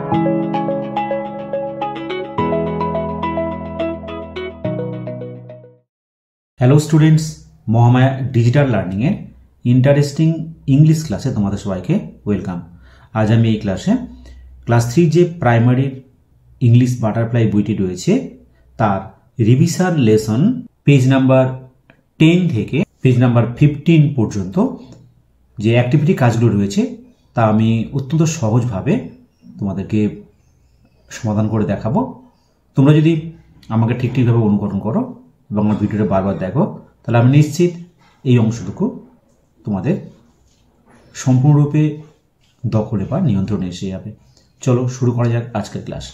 Hello students, Mahamaya digital লার্নিংয়ের interesting English ক্লাসে তোমাদের সবাইকে ওয়েলকাম। আজ আমি এই ক্লাসে ক্লাস 3 যে প্রাইমারির ইংলিশ বাটারফ্লাই বইটি রয়েছে তার রিভিশন লেসন পেজ নাম্বার 10 থেকে পেজ নাম্বার 15 পর্যন্ত যে অ্যাক্টিভিটি কাজগুলো রয়েছে তা আমি অত্যন্ত সহজভাবে তোমাদেরকে সমাধান করে দেখাবো। তোমরা যদি আমাকে ঠিকভাবে অনুকরণ করো এবং আমার ভিডিওটা বারবার দেখো তাহলে আমি নিশ্চিত এই অংশটুকু তোমাদের সম্পূর্ণরূপে দখলে বা নিয়ন্ত্রণে এসে যাবে। চলো শুরু করা যাক আজকের class.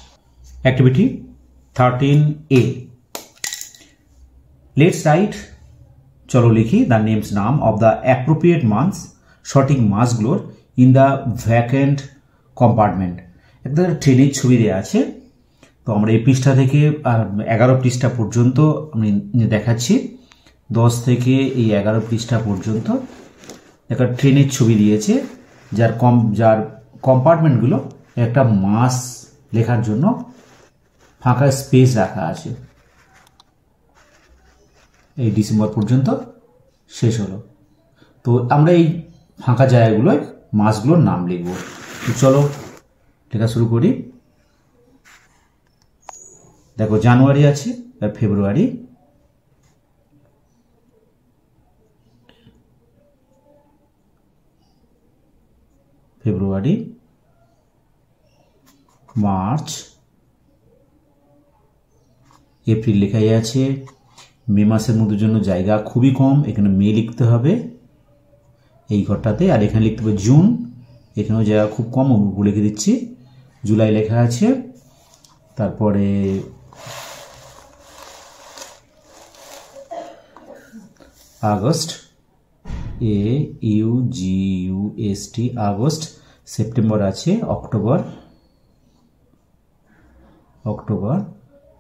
Activity 13A, let's write, চলো লিখি দ্য নেমস নাম অফ দ্য অ্যাপ্রোপ্রিয়েট মান্থস, সঠিক মাসগুলোর ইন দ্য ভ্যাকেন্ট কম্পার্টমেন্ট। একটা ট্রেনের ছবি দেওয়া আছে, তো আমরা এই পৃষ্ঠা থেকে আর 11 পৃষ্ঠা পর্যন্ত আমি দেখাচ্ছি। 10 থেকে এই 11 পৃষ্ঠা পর্যন্ত একটা ট্রেনের ছবি দিয়েছে যার কম্পার্টমেন্টগুলো একটা মাস লেখার জন্য ফাঁকা স্পেস রাখা আছে। এই ডিসেম্বর পর্যন্ত শেষ হলো, তো আমরা এই ফাঁকা জায়গাগুলোয় মাসগুলোর নাম লিখব। তো চলো লেখা শুরু করি। দেখো জানুয়ারি আছে, ফেব্রুয়ারি, মার্চ, এপ্রিল লেখাই আছে। মে মাসের মধ্যে জন্য জায়গা খুবই কম, এখানে মে লিখতে হবে এই ঘরটাতে, আর এখানে লিখতে হবে জুন, এখানেও জায়গা খুব কম, লিখে দিচ্ছি। জুলাই লেখা আছে, তারপরে আগস্ট, AUGUST, আগস্ট। সেপ্টেম্বর আছে, অক্টোবর,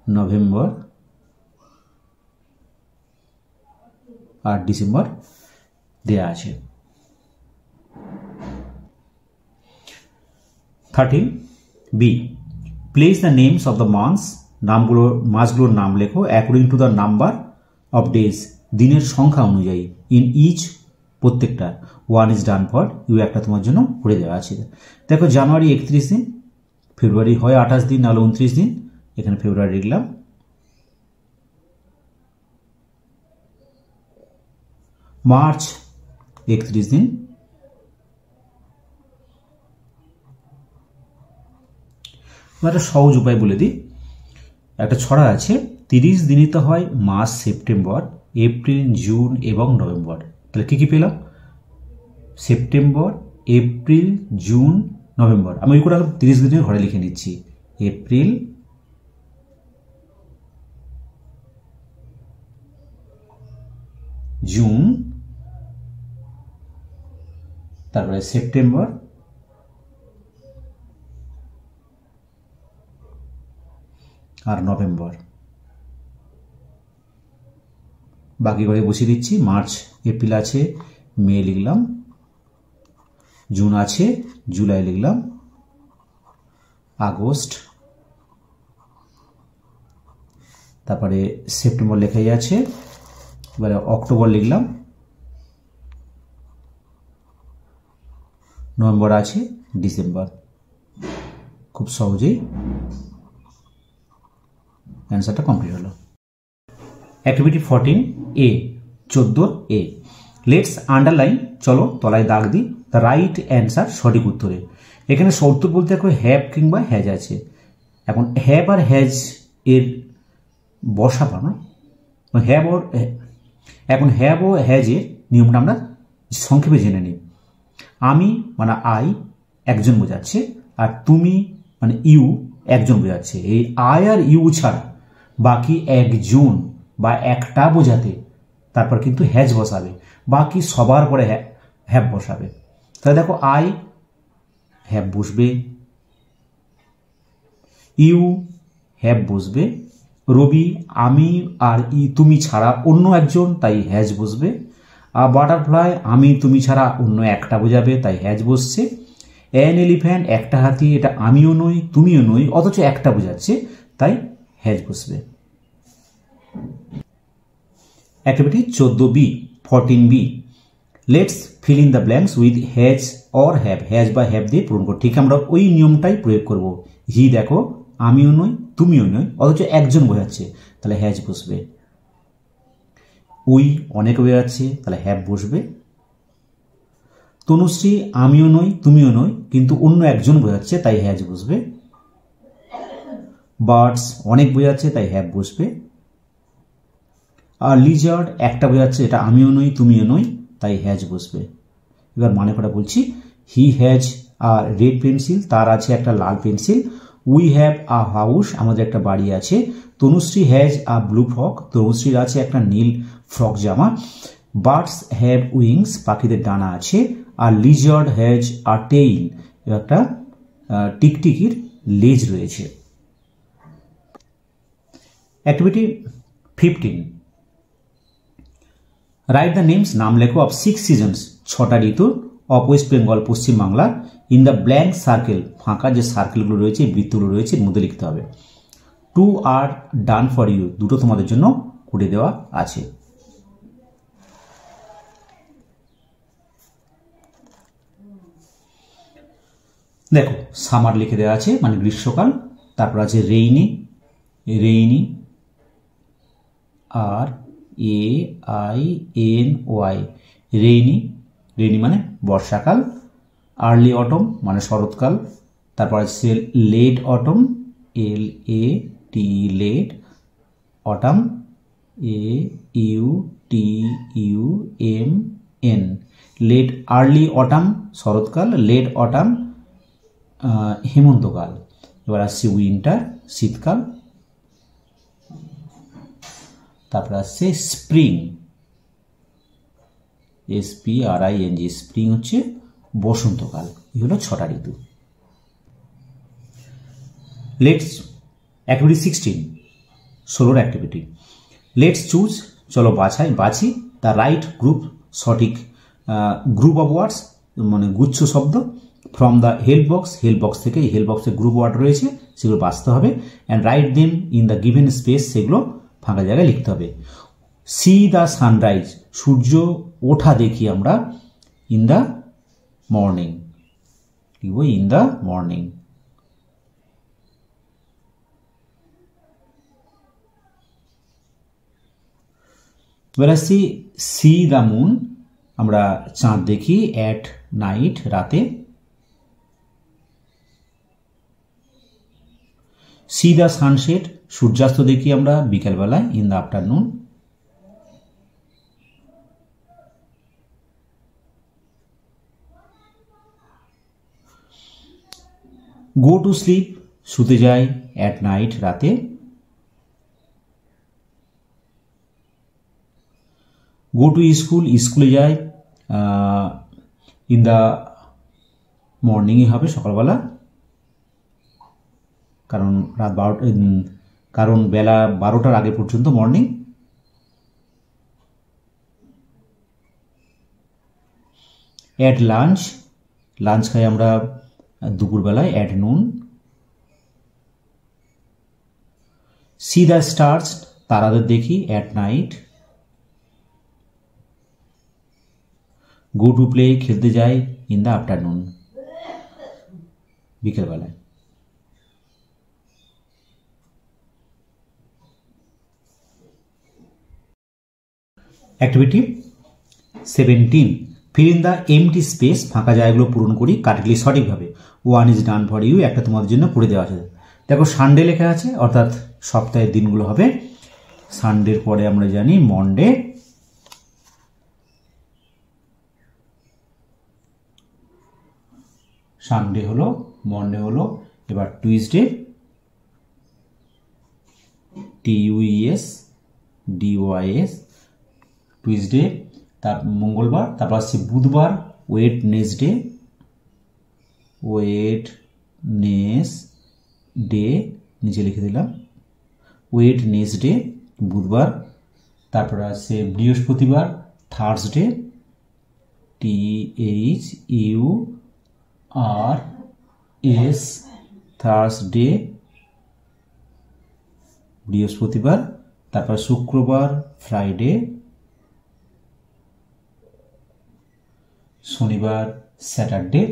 নভেম্বর আর ডিসেম্বর দেয়া আছে। 13B, place the names of the months, মাসগুলোর নাম লেখো according to the number of days, দিনের সংখ্যা অনুযায়ী, ইন ইচ, প্রত্যেকটা। 1 ইজ ডান ফর ইউ, একটা তোমার জন্য করে দেওয়া আছে। দেখো জানুয়ারি 31 দিন, ফেব্রুয়ারি হয় 28 দিন নাহলে 29 দিন, এখানে ফেব্রুয়ারি লিখলাম। মার্চ 31 দিন, একটা সহজ উপায় বলে দিই। একটা ছড়া আছে, 30 দিনই তো হয় মার্চ, সেপ্টেম্বর, এপ্রিল, জুন এবং নভেম্বর। তাহলে কি কি পেলাম? September, April, June, November. আমি ওই করে 30 দিনের ঘরে লিখে নিচ্ছি। এপ্রিল, জুন, তারপরে সেপ্টেম্বর, আর নভেম্বর। বাকি ঘরে বসিয়ে দিচ্ছি। মার্চ, এপ্রিল আছে, মে লিখলাম, জুন আছে, জুলাই লিখলাম, আগস্ট, তারপরে সেপ্টেম্বর লেখাই আছে, এবারে অক্টোবর লিখলাম, নভেম্বর আছে, ডিসেম্বর। খুব সহজেই অ্যান্সারটা কমপ্লিট হলো। Activity 14A, 14A, let's underline, চলো তলায় দাগ দিই দ্য রাইট অ্যান্সার, সঠিক উত্তরে। এখানে উত্তর বলতে দেখো হ্যাভ কিংবা হ্যাজ আছে। এখন হ্যাভ আর হ্যাজ এর বসাবো না, এখন হ্যাভ ও হ্যাজের নিয়মটা আমরা সংক্ষেপে জেনে নিই। আমি মানে আই একজন বোঝাচ্ছে, আর তুমি মানে ইউ একজন বোঝাচ্ছে। এই আই আর ইউ ছাড়া বাকি একজন বা একটা বোঝাতে তারপর কিন্তু হ্যাজ বসাবে, বাকি সবার পরে হ্যাভ বসাবে। তাহলে দেখো আই হ্যাভ বসবে, ইউ হ্যাভ বসবে, রবি আমি আর তুমি ছাড়া অন্য একজন তাই হ্যাজ বসবে, আর বাটারফ্লাই আমি তুমি ছাড়া অন্য একটা বোঝাবে তাই হ্যাজ বসছে। অ্যান এলিফ্যান্ট একটা হাতি, এটা আমিও নই তুমিও নই, অথচ একটা বোঝাচ্ছে, তাই হ্যাজ বসবে। Activity 14B 14B, let's fill in the blanks with has or have, has বা হ্যাভ দিয়ে পূরণ করো। ঠিক আমরা ওই নিয়মটাই প্রয়োগ করব। হি দেখো আমিও নই তুমিও নই, অথচ একজন বোঝাচ্ছে, তাহলে হ্যাজ বসবে। উই অনেক বোঝাচ্ছে, তাহলে হ্যাভ বসবে। তনুশ্রী আমিও নই তুমিও নই, কিন্তু অন্য একজন বোঝাচ্ছে, তাই হ্যাজ বসবে। বার্ডস অনেক বোঝাচ্ছে, তাই হ্যাভ বসবে। আর লিজার্ড একটা বোঝাচ্ছে, এটা আমিও নই তুমিও নই, তাই হ্যাজ বসবে। এবার মানে করা বলছি, he has a red pencil, তার আছে একটা লাল pencil. We have a house, আমাদের একটা বাড়ি আছে। Tanushree has a blue frock, তনুশ্রীর আছে একটা নীল ফ্রক জামা। বার্ডস হ্যাভ উইংস, পাখিদের ডানা আছে। আর লিজার্ড হ্যাজ আ টেইল, একটা টিকটিকির লেজ রয়েছে। অ্যাক্টিভিটি 15, রাইট দ্য নেমস, নাম লেখো, অফ 6 সিজনস, 6টা ঋতু, of West Bengal, Paschimbangla, in the blank circle, ফাঁকা যে সার্কেলগুলো রয়েছে বৃত্তগুলো রয়েছে এর মধ্যে লিখতে হবে। 2 আর ডান ফর ইউ, দুটো তোমাদের জন্য করে দেওয়া আছে। দেখো সামার লিখে দেওয়া আছে, মানে গ্রীষ্মকাল। তারপর আছে রেইনি, রেইনি আর AINY, রেইনি, রেইনি মানে বর্ষাকাল। আর্লি অটম মানে শরৎকাল। তারপর আছে late autumn, LAT late, autumn AUTUMN, late. Early autumn শরৎকাল, লেট অটাম হেমন্তকাল। এবার আসছে উইন্টার শীতকাল। তারপর আসছে স্প্রিং, SPRING, স্প্রিং হচ্ছে বসন্তকাল। এই হলো 6টা ঋতু। Let's activity 16, 16 activity, let's choose, চলো বাছি দ্য রাইট গ্রুপ, সঠিক গ্রুপ অফ ওয়ার্ডস, মানে গুচ্ছ শব্দ, from the help box, help box থেকে, এই হেল্প বক্সে গ্রুপ ওয়ার্ড রয়েছে সেগুলো বাছতে হবে। And write them in the given space, সেগুলো ফাঁকা জায়গায় লিখতে হবে। সি দ্য সানরাইজ, সূর্য ওঠা দেখি আমরা, ইন দ্য মর্নিং, লিখব ইন দ্য মর্নিং। এবার আসছি সি দ্য মুন, আমরা চাঁদ দেখি অ্যাট নাইট, রাতে। সি দ্য সানসেট, সূর্যাস্ত দেখি আমরা বিকালবেলায়, in the afternoon. Go to sleep, শুতে যাই অ্যাট নাইট, রাতে। গো টু স্কুল, স্কুলে যাই ইন দ্য মর্নিংই হবে, সকালবেলা, কারণ রাত 12টা, কারণ বেলা 12টার আগে পর্যন্ত মর্নিং। অ্যাট লাঞ্চ, লাঞ্চ খাই আমরা দুপুরবেলায়, at noon. C the stars, তারাদের দেখি at night. Go to play, খেলতে যাই ইন দ্য আফটারনুন, বিকেলবেলায়। Activity 17, feel in the MT space, ফাঁকা জায়গাগুলো পূরণ করি কারেক্টলি, সঠিকভাবে। 1 ইজ ডান ফর ইউ, একটা তোমাদের জন্য করে দেওয়া আছে। দেখো সানডে লেখা আছে, অর্থাৎ সপ্তাহের দিনগুলো হবে। সানডের পরে আমরা জানি মন্ডে, সানডে হলো, মন্ডে হলো। এবার টুইসডে, TUESDYS, টুইসডে। তার মঙ্গলবার। তারপর আসছে বুধবার, ওয়েডনেসডে, ওয়েডনেসডে, নিচে লিখে দিলাম ওয়েডনেসডে, বুধবার। তারপর আসছে বৃহস্পতিবার, থার্সডে, আর এস থার্সডে বৃহস্পতিবার, তারপর শুক্রবার ফ্রাইডে, শনিবার স্যাটারডে,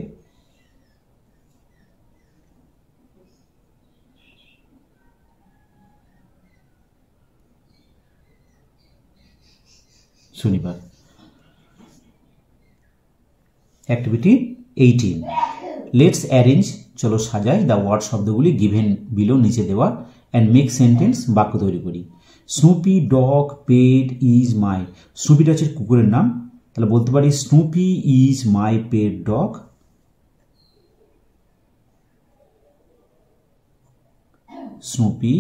শনিবার। অ্যাক্টিভিটি 18, লেটস অ্যারেঞ্জ, চলো সাজাই দ্য ওয়ার্ড শব্দগুলি গিভেন বিলো নিচে দেওয়া অ্যান্ড মেক সেন্টেন্স, বাক্য তৈরি করি। Snoopy dog pet is my, স্নুপিটা হচ্ছে কুকুরের নাম, তাহলে বলতে পারি Snoopy is my pet dog. Snoopy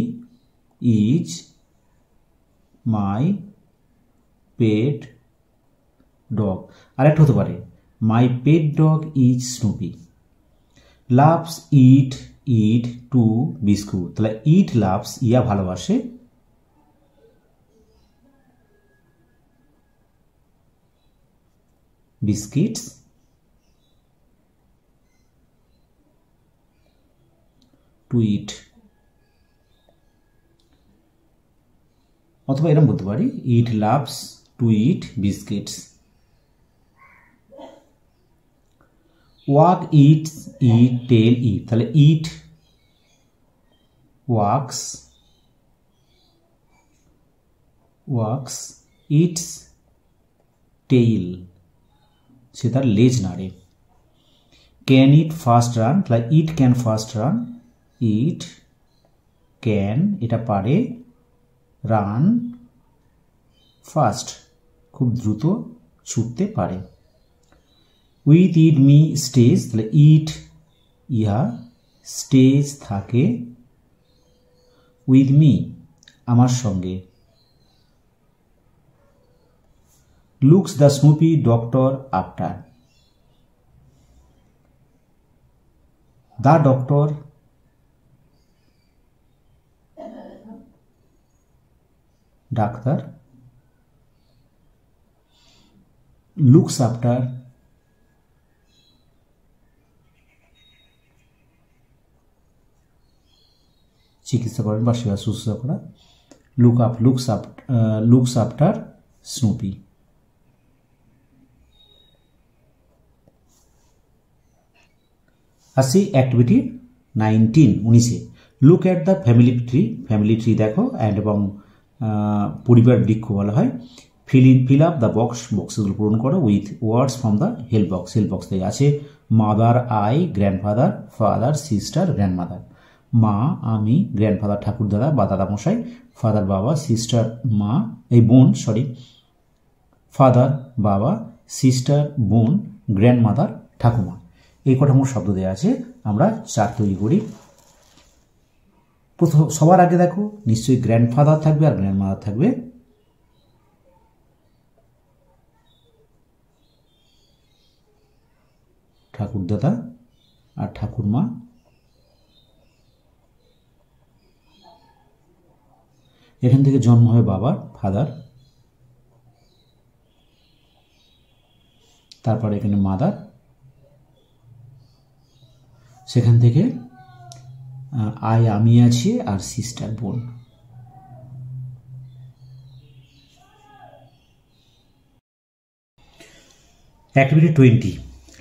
is my pet dog. আরেকটা হতে পারে my pet dog is Snoopy. Loves it eat to biscuit, তাহলে ইট লাভস ইয়া ভালোবাসে, বিস্কিটস টু ইট। অথবা এরকম বলতে পারি it loves to eat biscuits. Walk its it tail it, তাহলে it wags wags its tail, সে তার লেজ নাড়ে। ক্যান ইট ফাস্ট রান, তাহলে it can fast run, it can এটা পারে, রান ফাস্ট খুব দ্রুত ছুটতে পারে। উইথ ইট মি স্টেজ, তাহলে ইট ইহা স্টেজ থাকে, উইথ মি আমার সঙ্গে। Looks the Snoopy doctor after, the doctor doctor, looks after চিকিৎসা করেন বা সেবা শুশ্রূষা করা, লুকস আফটার স্নুপি। আসি activity 19, look at the family tree, family tree দেখো অ্যান্ড এবং পরিবার বৃক্ষ বলা হয়। ফিল আপ দ্য বক্স, বক্সগুলো পূরণ করো with words from the help box. Help box থেকে আছে mother I, grandfather, father sister, grandmother. মা আমি, গ্র্যান্ডফাদার ঠাকুরদাদা বা দাদামশাই, ফাদার বাবা, সিস্টার মা এই বোন সরি, ফাদার বাবা, সিস্টার বোন, গ্র্যান্ডমাদার ঠাকুমা। এই কটা মোট শব্দ দেওয়া আছে, আমরা চার তৈরি করি। প্রথম সবার আগে দেখো নিশ্চয়ই গ্র্যান্ডফাদার থাকবে আর গ্র্যান্ডমাদার থাকবে। ঠাকুরদাদা আর ঠাকুরমা। এখান থেকে জন্ম হয় বাবার, ফাদার, তারপর এখানে মাদার, সেখান থেকে আই আমি আছি আর সিস্টার বোন। Activity 20,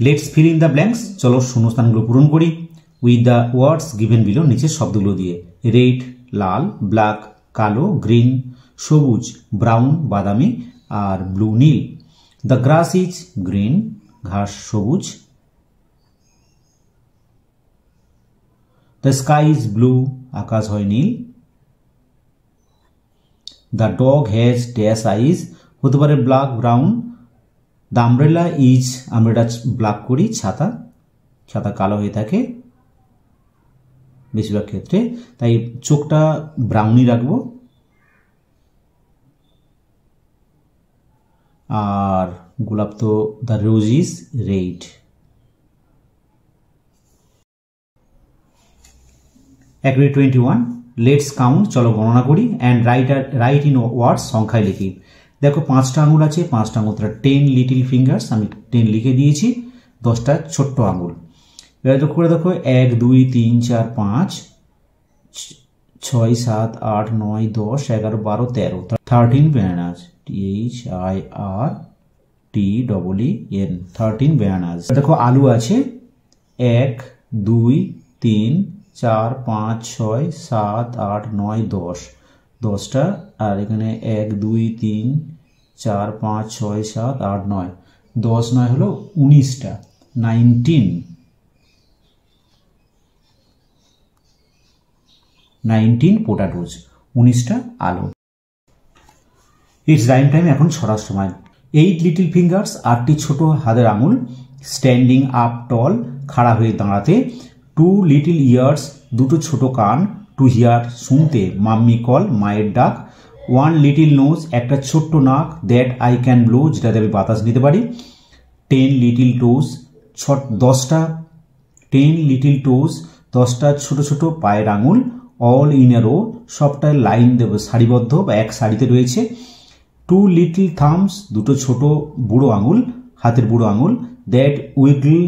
let's fill in the blanks, চলো শূন্যস্থানগুলো পূরণ করি with the words given below, নিচের শব্দগুলো দিয়ে। রেড লাল, ব্ল্যাক কালো, গ্রিন সবুজ, ব্রাউন বাদামি আর ব্লু নীল। দ্য গ্রাস ইজ গ্রিন, ঘাস সবুজ। দ্য স্কাই ইজ ব্লু, আকাশ হয় নীল। The dog has dash eyes, হতে পারে black brown. The umbrella is, umbrella black করি ছাতা, ছাতা কালো হয়ে থাকে বেশিরভাগ ক্ষেত্রে, তাই চোখটা ব্রাউনই রাখবো। আর গোলাপ তো the rose is red. Activity 21, let's count, চলো গণনা করি অ্যান্ড রাইট ইন ওয়ার্ডস, সংখ্যায় লিখি। দেখো 5টা আঙুল আছে, 5টা আঙুল 10 লিটল ফিঙ্গার্স, আমি 10 লিখে দিয়েছি, 10টা ছোট্ট আঙুল। এবার লক্ষ্য করে দেখো 1 2 3 4 5 6 7 8 9 10 11 12 13 13 bananas THIRTEEN 13 bananas। দেখো আলু আছে 1 2 3 4 5 6 7 8 9 10 10টা, আর এখানে 1 2 3 4 5 6 7 8 9 10 9 হলো 19টা 19 পোটাটোজ 19টা আলু। ইটস রাইম টাইম, এখন ছড়ার সময়। 8 লিটল ফিঙ্গার্স 8টি ছোট হাতের আঙুল, স্ট্যান্ডিং আপ টল খাড়া হয়ে দাঁড়াতে, 2 লিটল ইয়ার্স দুটো ছোট কান, টু হিয়ার শুনতে, মাম্মি কল মায়ের ডাক, 1 লিটল নোজ একটা ছোট্ট নাক, দ্যাট আই ক্যান ব্লো যেটাতে আমি বাতাস নিতে পারি, 10 লিটল টোজ 10 লিটল টোজ 10টা ছোট ছোট পায়ের আঙুল, অল ইন এ রো সবটা লাইন দেবে সারিবদ্ধ বা এক সারিতে রয়েছে, 2 লিটল থামস দুটো ছোট বুড়ো আঙুল হাতের বুড়ো আঙুল, দ্যাট উইগল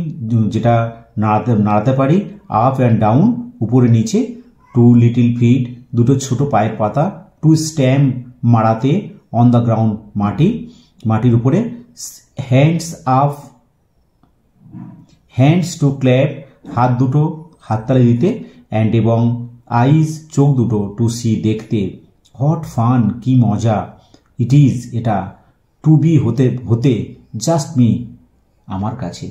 যেটা নাড়াতে পারি, আপ অ্যান্ড ডাউন উপরে নিচে, 2 লিটল ফিট দুটো ছোট পায়ের পাতা, টু স্ট্যাম্প মারাতে, অন দ্য গ্রাউন্ড মাটির উপরে, hands up hands to clap হাত দুটো হাততালি দিতে, অ্যান্ড এবং আইজ চোখ দুটো, টু সি দেখতে, হট ফান কি মজা, ইট ইজ এটা, টু বি হতে জাস্ট মি আমার কাছে।